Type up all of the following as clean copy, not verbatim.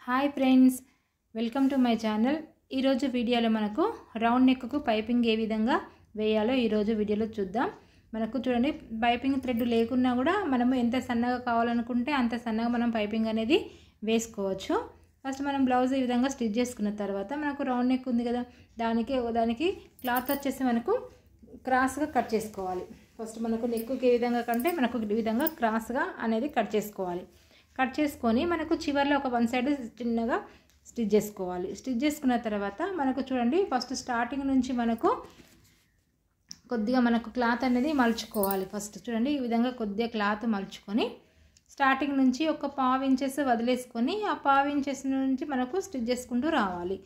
Hi friends, welcome to my channel. ఈరోజు వీడియోలో మనకు రౌండ్ నెక్కు పైపింగ్ ఏ విధంగా వేయాలో ఈరోజు వీడియోలో చూద్దాం. మనకు చూడండి, పైపింగ్ థ్రెడ్ లేకున్నా కూడా మనము ఎంత సన్నగా కావాలనుకుంటే అంత సన్నగా మనం పైపింగ్ అనేది వేసుకోవచ్చు. ఫస్ట్ మనం బ్లౌజ్ ఈ విధంగా స్టిచ్ చేసుకున్న తర్వాత మనకు రౌండ్ నెక్ ఉంది కదా, దానికి క్లాత్ వచ్చేసి మనకు క్రాస్గా కట్ చేసుకోవాలి. ఫస్ట్ మనకు నెక్కి ఏ విధంగా కంటే మనకు ఈ విధంగా క్రాస్గా అనేది కట్ చేసుకోవాలి. కట్ చేసుకొని మనకు చివర్లో ఒక వన్ సైడ్ చిన్నగా స్టిచ్ చేసుకోవాలి. స్టిచ్ చేసుకున్న తర్వాత మనకు చూడండి, ఫస్ట్ స్టార్టింగ్ నుంచి మనకు కొద్దిగా మనకు క్లాత్ అనేది మలుచుకోవాలి. ఫస్ట్ చూడండి, ఈ విధంగా కొద్దిగా క్లాత్ మలుచుకొని స్టార్టింగ్ నుంచి ఒక 1/2 ఇంచెస్ వదిలేసుకొని ఆ 1/2 ఇంచెస్ నుంచి మనకు స్టిచ్ చేసుకుంటూ రావాలి.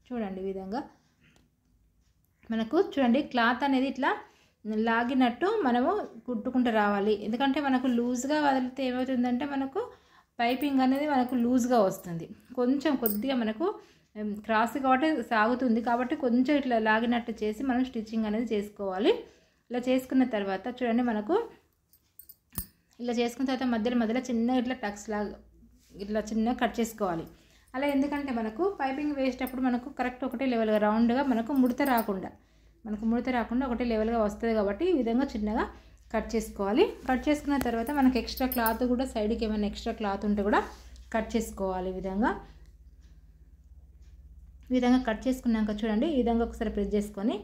చూడండి, ఈ విధంగా మనకు చూడండి క్లాత్ అనేది ఇట్లా లాగినట్టు మనము కుట్టుకుంటూ రావాలి. ఎందుకంటే మనకు లూజ్గా వదిలితే ఏమవుతుందంటే మనకు పైపింగ్ అనేది మనకు లూజ్గా వస్తుంది. కొద్దిగా మనకు క్రాస్ కాబట్టి సాగుతుంది, కాబట్టి కొంచెం ఇట్లా లాగినట్టు చేసి మనం స్టిచ్చింగ్ అనేది చేసుకోవాలి. ఇలా చేసుకున్న తర్వాత చూడండి, మనకు ఇలా చేసుకున్న తర్వాత మధ్యలో చిన్నగా ఇట్లా టక్స్ లాగా ఇట్లా చిన్నగా కట్ చేసుకోవాలి. అలా ఎందుకంటే మనకు పైపింగ్ వేసేటప్పుడు మనకు కరెక్ట్ ఒకటే లెవెల్గా రౌండ్గా మనకు ముడత రాకుండా ఒకటే లెవెల్గా వస్తుంది. కాబట్టి ఈ విధంగా చిన్నగా కట్ చేసుకోవాలి. కట్ చేసుకున్న తర్వాత మనకు ఎక్స్ట్రా క్లాత్ కూడా సైడ్కి ఏమైనా ఎక్స్ట్రా క్లాత్ ఉంటే కూడా కట్ చేసుకోవాలి. ఈ విధంగా కట్ చేసుకున్నాక చూడండి, ఈ విధంగా ఒకసారి ప్రెస్ చేసుకొని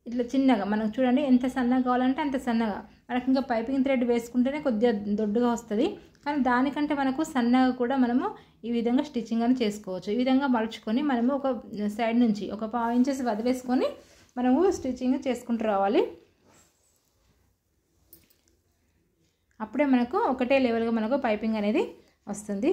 ఇట్లా చిన్నగా మనకు చూడండి ఎంత సన్నగా కావాలంటే అంత సన్నగా. మనకి ఇంకా పైపింగ్ థ్రెడ్ వేసుకుంటేనే కొద్దిగా దొడ్డుగా వస్తుంది, కానీ దానికంటే మనకు సన్నగా కూడా మనము ఈ విధంగా స్టిచ్చింగ్ అని చేసుకోవచ్చు. ఈ విధంగా మలుచుకొని మనము ఒక సైడ్ నుంచి ఒక 1/2 ఇంచెస్ వదిలేసుకొని మనము స్టిచ్చింగ్ చేసుకుంటూ రావాలి. అప్పుడే మనకు ఒకటే లెవెల్గా మనకు పైపింగ్ అనేది వస్తుంది.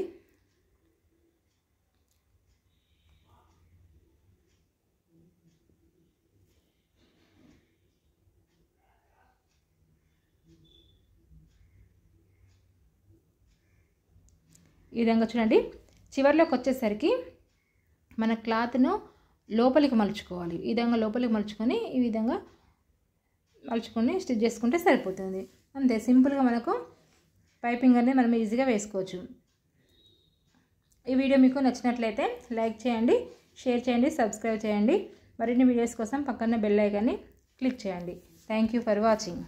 ఈ విధంగా చూడండి, చివర్లోకి వచ్చేసరికి మన క్లాత్ను లోపలికి మలుచుకోవాలి. ఈ విధంగా లోపలికి మలుచుకొని ఈ విధంగా మలుచుకొని స్టిచ్ చేసుకుంటే సరిపోతుంది. అంతే సింపుల్గా మనకు పైపింగ్ అనేది మనం ఈజీగా వేసుకోవచ్చు. ఈ వీడియో మీకు నచ్చినట్లయితే లైక్ చేయండి, షేర్ చేయండి, సబ్స్క్రైబ్ చేయండి. మరిన్ని వీడియోస్ కోసం పక్కన బెల్ ఐకాన్ని క్లిక్ చేయండి. Thank you for watching.